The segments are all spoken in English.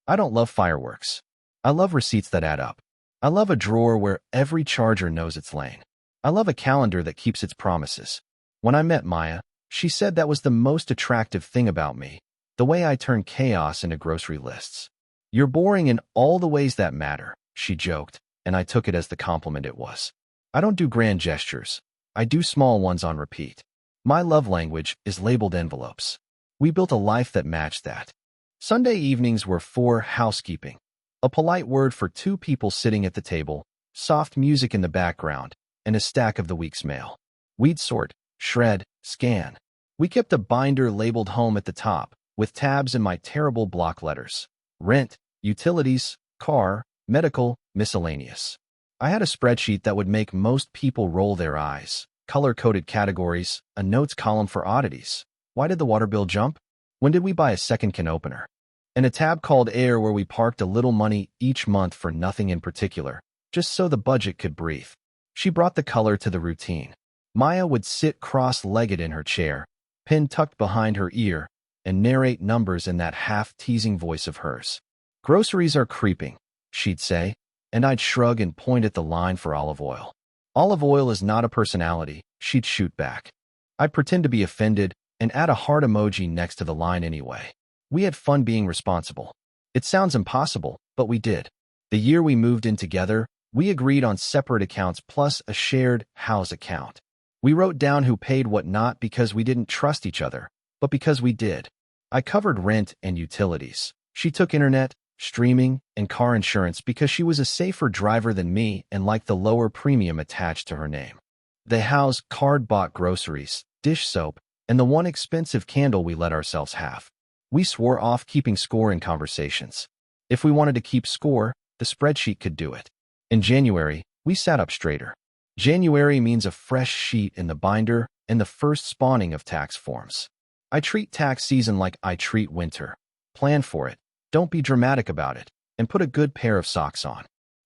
I don't love fireworks. I love receipts that add up. I love a drawer where every charger knows its lane. I love a calendar that keeps its promises. When I met Maya, she said that was the most attractive thing about me, the way I turn chaos into grocery lists. You're boring in all the ways that matter, she joked, and I took it as the compliment it was. I don't do grand gestures. I do small ones on repeat. My love language is labeled envelopes. We built a life that matched that. Sunday evenings were for housekeeping, a polite word for two people sitting at the table, soft music in the background, and a stack of the week's mail. We'd sort, shred, scan. We kept a binder labeled home at the top, with tabs in my terrible block letters. Rent, utilities, car, medical, miscellaneous. I had a spreadsheet that would make most people roll their eyes. Color-coded categories, a notes column for oddities. Why did the water bill jump? When did we buy a second can opener? And a tab called Air where we parked a little money each month for nothing in particular, just so the budget could breathe. She brought the color to the routine. Maya would sit cross-legged in her chair, pin tucked behind her ear, and narrate numbers in that half-teasing voice of hers. Groceries are creeping, she'd say, and I'd shrug and point at the line for olive oil. Olive oil is not a personality, she'd shoot back. I'd pretend to be offended and add a heart emoji next to the line anyway. We had fun being responsible. It sounds impossible, but we did. The year we moved in together, we agreed on separate accounts plus a shared house account. We wrote down who paid what not because we didn't trust each other, but because we did. I covered rent and utilities. She took internet, streaming, and car insurance because she was a safer driver than me and liked the lower premium attached to her name. The house card-bought groceries, dish soap, and the one expensive candle we let ourselves have. We swore off keeping score in conversations. If we wanted to keep score, the spreadsheet could do it. In January, we sat up straighter. January means a fresh sheet in the binder and the first spawning of tax forms. I treat tax season like I treat winter. Plan for it, don't be dramatic about it, and put a good pair of socks on.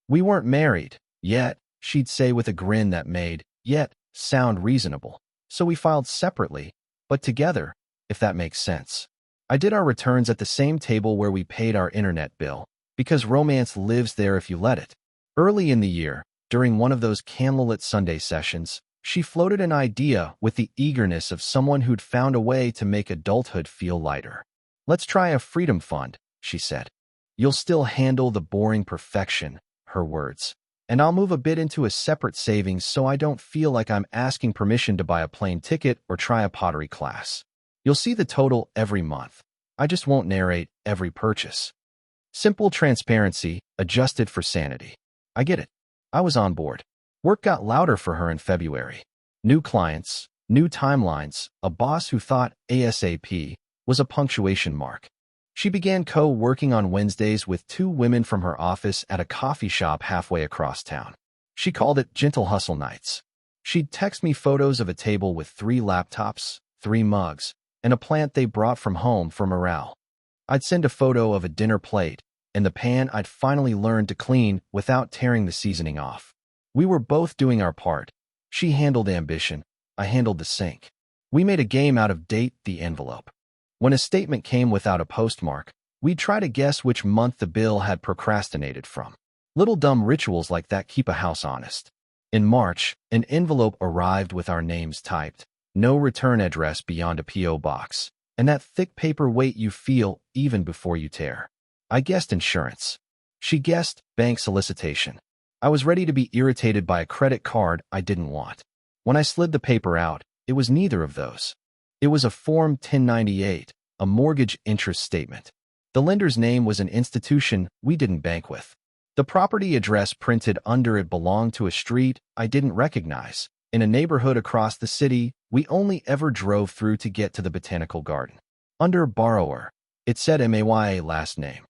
We weren't married, yet, she'd say with a grin that made, yet, sound reasonable. So we filed separately, but together, if that makes sense. I did our returns at the same table where we paid our internet bill, because romance lives there if you let it. Early in the year, during one of those candlelit Sunday sessions, she floated an idea with the eagerness of someone who'd found a way to make adulthood feel lighter. Let's try a freedom fund, she said. You'll still handle the boring perfection, her words, and I'll move a bit into a separate savings so I don't feel like I'm asking permission to buy a plane ticket or try a pottery class. You'll see the total every month. I just won't narrate every purchase. Simple transparency, adjusted for sanity. I get it. I was on board. Work got louder for her in February. New clients, new timelines, a boss who thought ASAP was a punctuation mark. She began co-working on Wednesdays with two women from her office at a coffee shop halfway across town. She called it Gentle Hustle Nights. She'd text me photos of a table with 3 laptops, 3 mugs, and a plant they brought from home for morale. I'd send a photo of a dinner plate and the pan I'd finally learned to clean without tearing the seasoning off. We were both doing our part. She handled ambition, I handled the sink. We made a game out of date the envelope. When a statement came without a postmark, we'd try to guess which month the bill had procrastinated from. Little dumb rituals like that keep a house honest. In March, an envelope arrived with our names typed, no return address beyond a P.O. box, and that thick paper weight you feel even before you tear. I guessed insurance. She guessed bank solicitation. I was ready to be irritated by a credit card I didn't want. When I slid the paper out, it was neither of those. It was a Form 1098, a mortgage interest statement. The lender's name was an institution we didn't bank with. The property address printed under it belonged to a street I didn't recognize, in a neighborhood across the city we only ever drove through to get to the botanical garden. Under borrower, it said MAYA last name.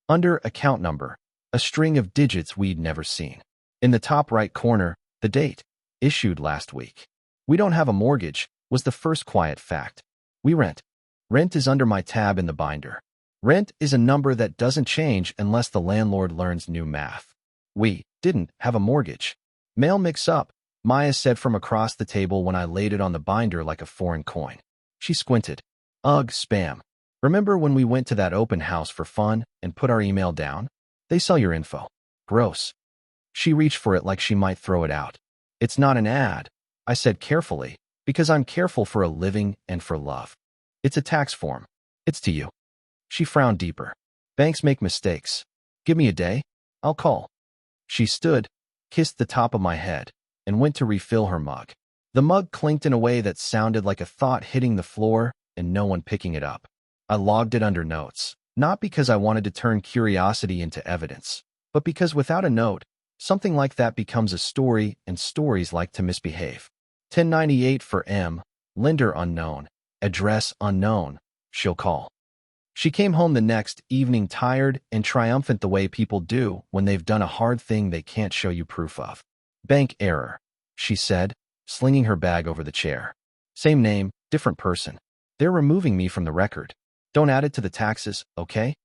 Under account number, a string of digits we'd never seen. In the top right corner, the date, issued last week. We don't have a mortgage, was the first quiet fact. We rent. Rent is under my tab in the binder. Rent is a number that doesn't change unless the landlord learns new math. We didn't have a mortgage. Mail mix-up, Maya said from across the table when I laid it on the binder like a foreign coin. She squinted. Ugh, spam. Remember when we went to that open house for fun and put our email down? They sell your info. Gross. She reached for it like she might throw it out. It's not an ad, I said carefully, because I'm careful for a living and for love. It's a tax form. It's to you. She frowned deeper. Banks make mistakes. Give me a day. I'll call. She stood, kissed the top of my head, and went to refill her mug. The mug clinked in a way that sounded like a thought hitting the floor and no one picking it up. I logged it under notes, not because I wanted to turn curiosity into evidence, but because without a note, something like that becomes a story and stories like to misbehave. 1098 for M, lender unknown, address unknown, she'll call. She came home the next evening tired and triumphant the way people do when they've done a hard thing they can't show you proof of. Bank error, she said, slinging her bag over the chair. Same name, different person. They're removing me from the record. Don't add it to the taxes, okay?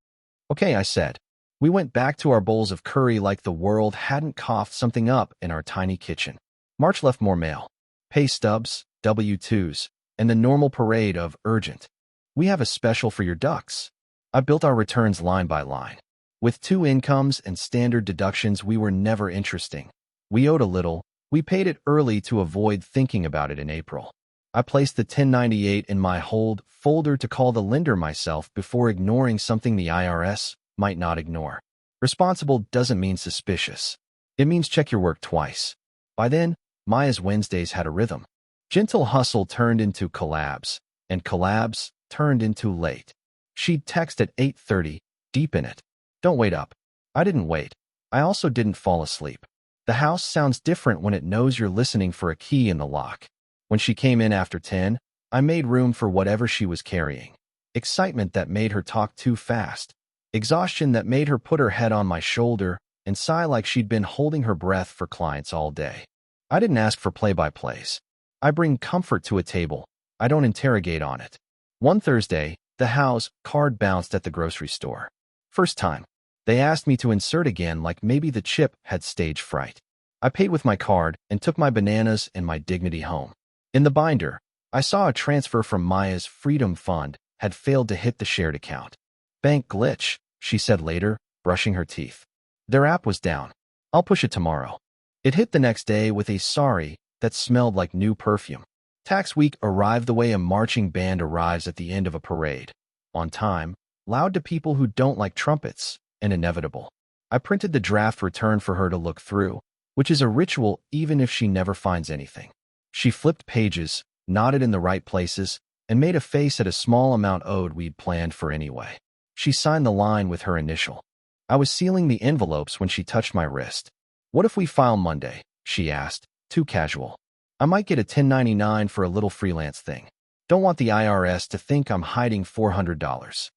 Okay, I said. We went back to our bowls of curry like the world hadn't coughed something up in our tiny kitchen. March left more mail. Pay stubs, W-2s, and the normal parade of urgent. We have a special for your ducks. I built our returns line by line. With 2 incomes and standard deductions, we were never interesting. We owed a little. We paid it early to avoid thinking about it in April. I placed the 1098 in my hold folder to call the lender myself before ignoring something the IRS might not ignore. Responsible doesn't mean suspicious. It means check your work twice. By then, Maya's Wednesdays had a rhythm. Gentle hustle turned into collabs, and collabs turned into late. She'd text at 8:30, deep in it. Don't wait up. I didn't wait. I also didn't fall asleep. The house sounds different when it knows you're listening for a key in the lock. When she came in after 10, I made room for whatever she was carrying. Excitement that made her talk too fast. Exhaustion that made her put her head on my shoulder and sigh like she'd been holding her breath for clients all day. I didn't ask for play-by-plays. I bring comfort to a table. I don't interrogate on it. One Thursday, the house card bounced at the grocery store. First time. They asked me to insert again like maybe the chip had stage fright. I paid with my card and took my bananas and my dignity home. In the binder, I saw a transfer from Maya's Freedom Fund had failed to hit the shared account. Bank glitch, she said later, brushing her teeth. Their app was down. I'll push it tomorrow. It hit the next day with a sorry that smelled like new perfume. Tax week arrived the way a marching band arrives at the end of a parade. On time, loud to people who don't like trumpets, and inevitable. I printed the draft return for her to look through, which is a ritual even if she never finds anything. She flipped pages, nodded in the right places, and made a face at a small amount owed we'd planned for anyway. She signed the line with her initial. I was sealing the envelopes when she touched my wrist. What if we file Monday? She asked, too casual. I might get a 1099 for a little freelance thing. Don't want the IRS to think I'm hiding $400.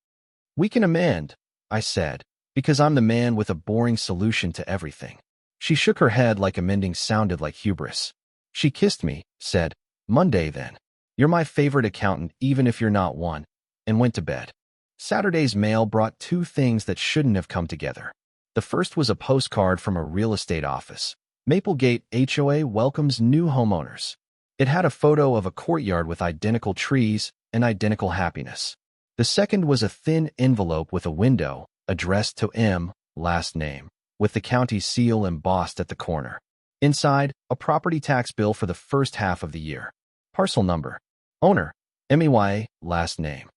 We can amend, I said, because I'm the man with a boring solution to everything. She shook her head like amending sounded like hubris. She kissed me, said, Monday then. You're my favorite accountant even if you're not one, and went to bed. Saturday's mail brought 2 things that shouldn't have come together. The first was a postcard from a real estate office. Maplegate HOA welcomes new homeowners. It had a photo of a courtyard with identical trees and identical happiness. The second was a thin envelope with a window, addressed to M, last name, with the county seal embossed at the corner. Inside, a property tax bill for the first half of the year. Parcel number. Owner. MEYA, last name.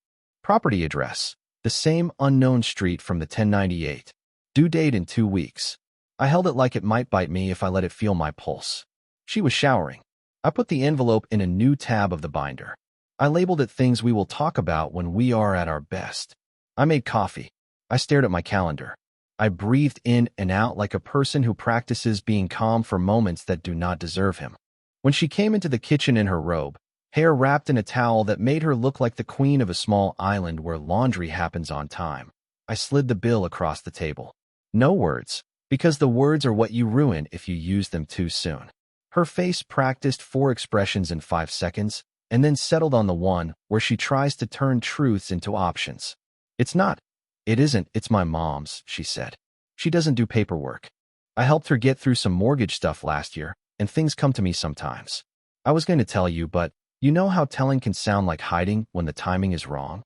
Property address. The same unknown street from the 1098. Due date in 2 weeks. I held it like it might bite me if I let it feel my pulse. She was showering. I put the envelope in a new tab of the binder. I labeled it things we will talk about when we are at our best. I made coffee. I stared at my calendar. I breathed in and out like a person who practices being calm for moments that do not deserve him. When she came into the kitchen in her robe, hair wrapped in a towel that made her look like the queen of a small island where laundry happens on time, I slid the bill across the table. No words, because the words are what you ruin if you use them too soon. Her face practiced 4 expressions in 5 seconds, and then settled on the one where she tries to turn truths into options. It's not. It isn't. It's my mom's, she said. She doesn't do paperwork. I helped her get through some mortgage stuff last year, and things come to me sometimes. I was going to tell you, but you know how telling can sound like hiding when the timing is wrong?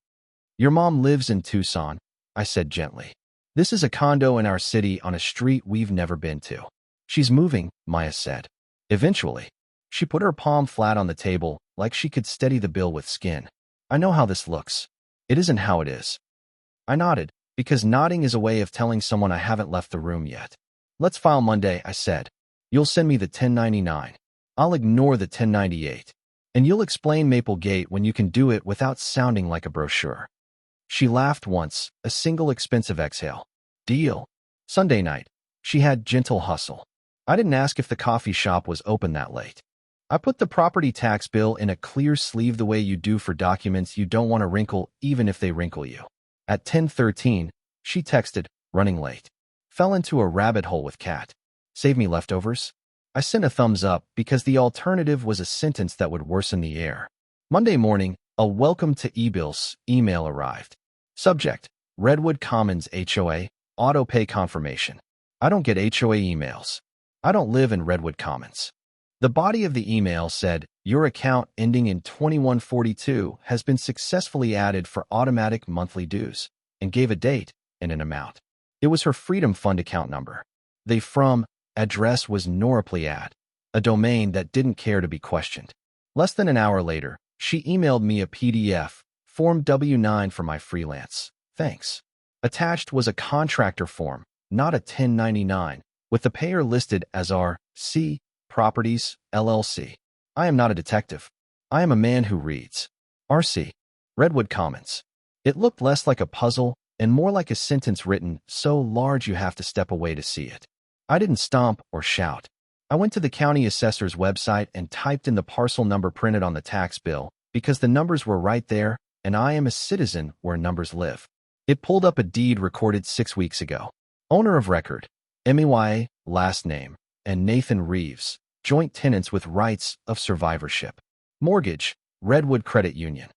Your mom lives in Tucson, I said gently. This is a condo in our city on a street we've never been to. She's moving, Maya said. Eventually. She put her palm flat on the table, like she could steady the bill with skin. I know how this looks. It isn't how it is. I nodded, because nodding is a way of telling someone I haven't left the room yet. Let's file Monday, I said. You'll send me the 1099. I'll ignore the 1098. And you'll explain Maplegate when you can do it without sounding like a brochure. She laughed once, a single expensive exhale. Deal. Sunday night. She had gentle hustle. I didn't ask if the coffee shop was open that late. I put the property tax bill in a clear sleeve the way you do for documents you don't want to wrinkle even if they wrinkle you. At 10:13, she texted, running late. Fell into a rabbit hole with Kat. Save me leftovers? I sent a thumbs up because the alternative was a sentence that would worsen the air. Monday morning, a welcome to eBills email arrived. Subject, Redwood Commons HOA, auto pay confirmation. I don't get HOA emails. I don't live in Redwood Commons. The body of the email said, your account ending in 2142 has been successfully added for automatic monthly dues, and gave a date and an amount. It was her Freedom Fund account number. The from address was Noraplead, a domain that didn't care to be questioned. Less than an hour later, she emailed me a PDF, Form W-9 for my freelance. Thanks. Attached was a contractor form, not a 1099, with the payer listed as R.C. Properties, LLC. I am not a detective. I am a man who reads. R.C. Redwood Commons. It looked less like a puzzle and more like a sentence written so large you have to step away to see it. I didn't stomp or shout. I went to the county assessor's website and typed in the parcel number printed on the tax bill because the numbers were right there and I am a citizen where numbers live. It pulled up a deed recorded 6 weeks ago. Owner of record, M.E.Y.A., last name, and Nathan Reeves, joint tenants with rights of survivorship. Mortgage, Redwood Credit Union.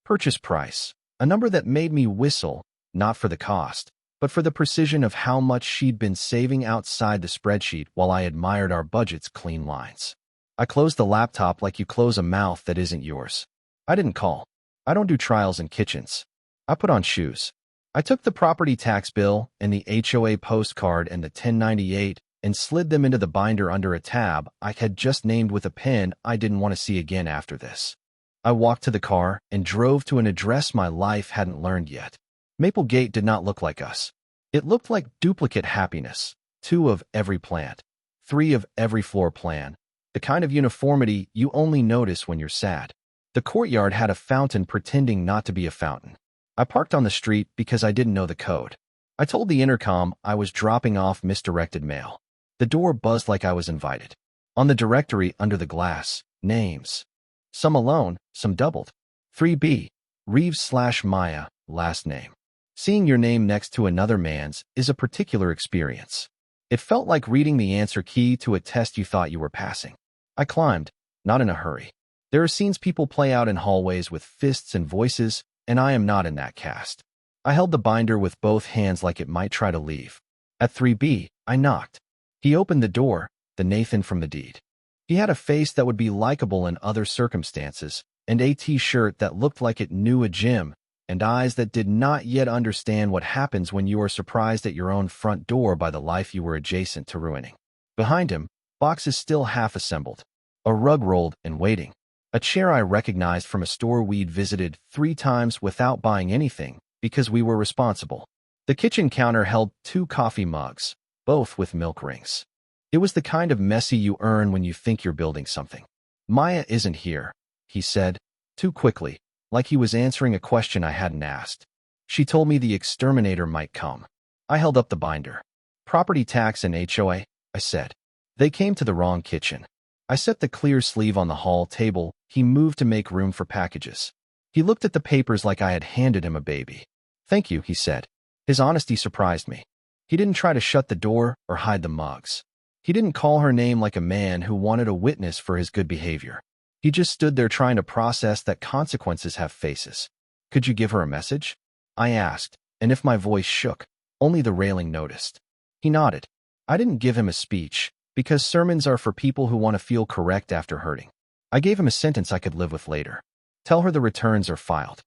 Purchase price, a number that made me whistle, not for the cost, but for the precision of how much she'd been saving outside the spreadsheet while I admired our budget's clean lines. I closed the laptop like you close a mouth that isn't yours. I didn't call. I don't do trials in kitchens. I put on shoes. I took the property tax bill and the HOA postcard and the 1098 and slid them into the binder under a tab I had just named with a pen I didn't want to see again after this. I walked to the car and drove to an address my life hadn't learned yet. Maplegate did not look like us. It looked like duplicate happiness, 2 of every plant, 3 of every floor plan, the kind of uniformity you only notice when you're sad. The courtyard had a fountain pretending not to be a fountain. I parked on the street because I didn't know the code. I told the intercom I was dropping off misdirected mail. The door buzzed like I was invited. On the directory under the glass, names. Some alone, some doubled. 3B, Reeves/Maya, last name. Seeing your name next to another man's is a particular experience. It felt like reading the answer key to a test you thought you were passing. I climbed, not in a hurry. There are scenes people play out in hallways with fists and voices, and I am not in that cast. I held the binder with both hands like it might try to leave. At 3B, I knocked. He opened the door, the Nathan from the deed. He had a face that would be likable in other circumstances, and a t-shirt that looked like it knew a gym, and eyes that did not yet understand what happens when you are surprised at your own front door by the life you were adjacent to ruining. Behind him, boxes still half assembled, a rug rolled and waiting, a chair I recognized from a store we'd visited 3 times without buying anything because we were responsible. The kitchen counter held 2 coffee mugs, both with milk rings. It was the kind of messy you earn when you think you're building something. Maya isn't here, he said, too quickly, like he was answering a question I hadn't asked. She told me the exterminator might come. I held up the binder. Property tax and HOA, I said. They came to the wrong kitchen. I set the clear sleeve on the hall table. He moved to make room for packages. He looked at the papers like I had handed him a baby. Thank you, he said. His honesty surprised me. He didn't try to shut the door or hide the mugs. He didn't call her name like a man who wanted a witness for his good behavior. He just stood there trying to process that consequences have faces. Could you give her a message? I asked, and if my voice shook, only the railing noticed. He nodded. I didn't give him a speech, because sermons are for people who want to feel correct after hurting. I gave him a sentence I could live with later. Tell her the returns are filed.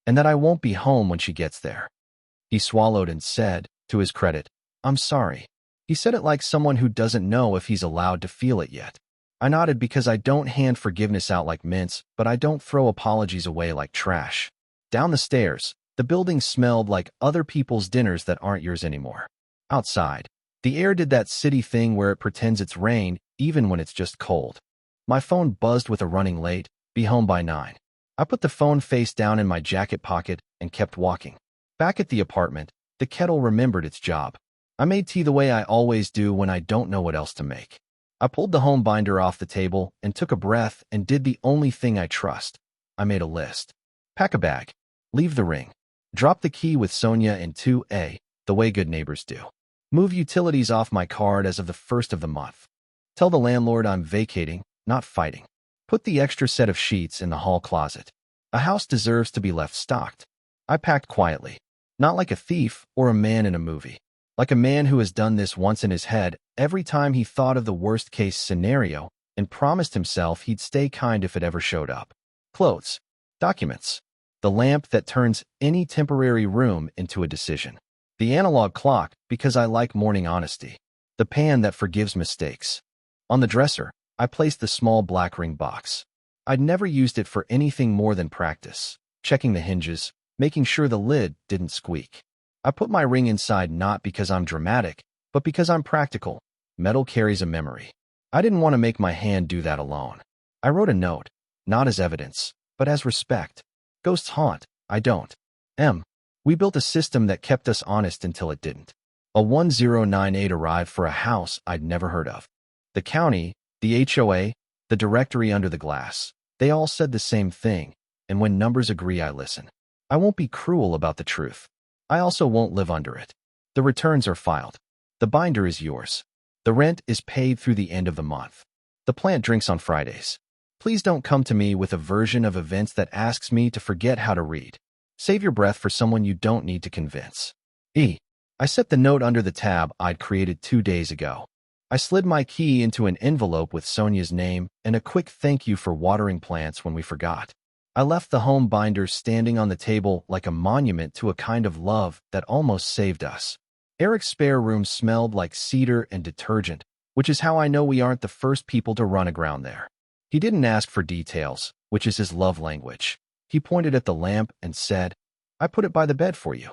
and that I won't be home when she gets there. He swallowed and said, to his credit, "I'm sorry." He said it like someone who doesn't know if he's allowed to feel it yet. I nodded because I don't hand forgiveness out like mints, but I don't throw apologies away like trash. Down the stairs, the building smelled like other people's dinners that aren't yours anymore. Outside, the air did that city thing where it pretends it's rain even when it's just cold. My phone buzzed with a running late, be home by 9. I put the phone face down in my jacket pocket and kept walking. Back at the apartment, the kettle remembered its job. I made tea the way I always do when I don't know what else to make. I pulled the home binder off the table and took a breath and did the only thing I trust. I made a list. Pack a bag. Leave the ring. Drop the key with Sonia in 2A, the way good neighbors do. Move utilities off my card as of the 1st of the month. Tell the landlord I'm vacating, not fighting. Put the extra set of sheets in the hall closet. A house deserves to be left stocked. I packed quietly. Not like a thief or a man in a movie. Like a man who has done this once in his head every time he thought of the worst-case scenario and promised himself he'd stay kind if it ever showed up. Clothes. Documents. The lamp that turns any temporary room into a decision. The analog clock because I like morning honesty. The pan that forgives mistakes. On the dresser, I placed the small black ring box. I'd never used it for anything more than practice, checking the hinges, making sure the lid didn't squeak. I put my ring inside not because I'm dramatic, but because I'm practical. Metal carries a memory. I didn't want to make my hand do that alone. I wrote a note, not as evidence, but as respect. Ghosts haunt, I don't. We built a system that kept us honest until it didn't. A 1098 arrived for a house I'd never heard of. The county, the HOA, the directory under the glass, they all said the same thing, and when numbers agree, I listen. I won't be cruel about the truth. I also won't live under it. The returns are filed. The binder is yours. The rent is paid through the end of the month. The plant drinks on Fridays. Please don't come to me with a version of events that asks me to forget how to read. Save your breath for someone you don't need to convince. I set the note under the tab I'd created 2 days ago. I slid my key into an envelope with Sonia's name and a quick thank you for watering plants when we forgot. I left the home binder standing on the table like a monument to a kind of love that almost saved us. Eric's spare room smelled like cedar and detergent, which is how I know we aren't the first people to run aground there. He didn't ask for details, which is his love language. He pointed at the lamp and said, "I put it by the bed for you."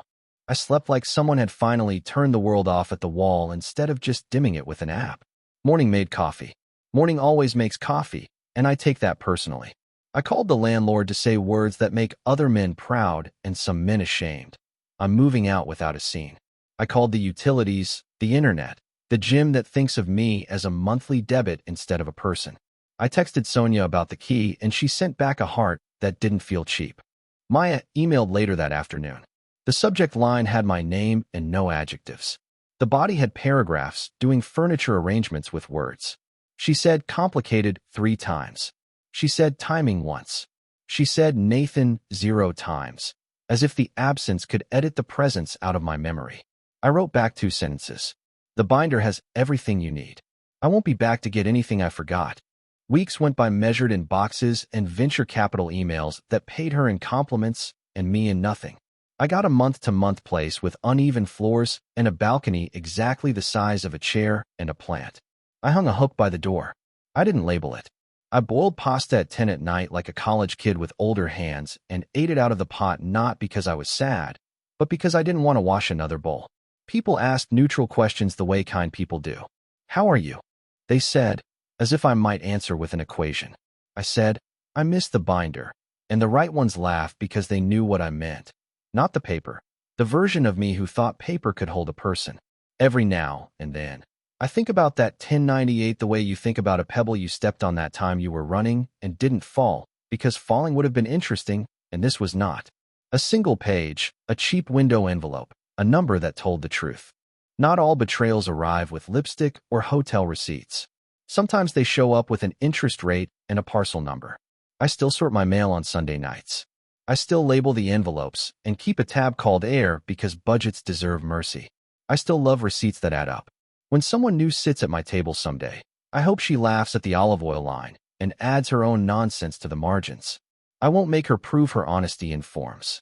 I slept like someone had finally turned the world off at the wall instead of just dimming it with an app. Morning made coffee. Morning always makes coffee, and I take that personally. I called the landlord to say words that make other men proud and some men ashamed. I'm moving out without a scene. I called the utilities, the internet, the gym that thinks of me as a monthly debit instead of a person. I texted Sonia about the key, and she sent back a heart that didn't feel cheap. Maya emailed later that afternoon. The subject line had my name and no adjectives. The body had paragraphs doing furniture arrangements with words. She said complicated 3 times. She said timing once. She said Nathan 0 times, as if the absence could edit the presence out of my memory. I wrote back 2 sentences. The binder has everything you need. I won't be back to get anything I forgot. Weeks went by measured in boxes and venture capital emails that paid her in compliments and me in nothing. I got a month-to-month place with uneven floors and a balcony exactly the size of a chair and a plant. I hung a hook by the door. I didn't label it. I boiled pasta at 10 at night like a college kid with older hands and ate it out of the pot not because I was sad, but because I didn't want to wash another bowl. People asked neutral questions the way kind people do. "How are you?" They said, as if I might answer with an equation. I said, "I miss the binder," and the right ones laughed because they knew what I meant. Not the paper. The version of me who thought paper could hold a person. Every now and then, I think about that 1098 the way you think about a pebble you stepped on that time you were running and didn't fall, because falling would have been interesting, and this was not. A single page, a cheap window envelope, a number that told the truth. Not all betrayals arrive with lipstick or hotel receipts. Sometimes they show up with an interest rate and a parcel number. I still sort my mail on Sunday nights. I still label the envelopes and keep a tab called air because budgets deserve mercy. I still love receipts that add up. When someone new sits at my table someday, I hope she laughs at the olive oil line and adds her own nonsense to the margins. I won't make her prove her honesty in forms.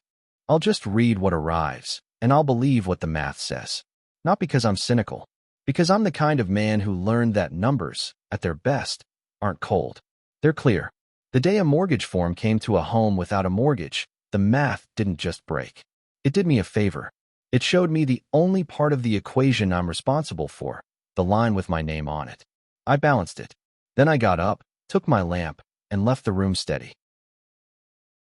I'll just read what arrives, and I'll believe what the math says. Not because I'm cynical, because I'm the kind of man who learned that numbers, at their best, aren't cold. They're clear. The day a mortgage form came to a home without a mortgage, the math didn't just break. It did me a favor. It showed me the only part of the equation I'm responsible for, the line with my name on it. I balanced it. Then I got up, took my lamp, and left the room steady.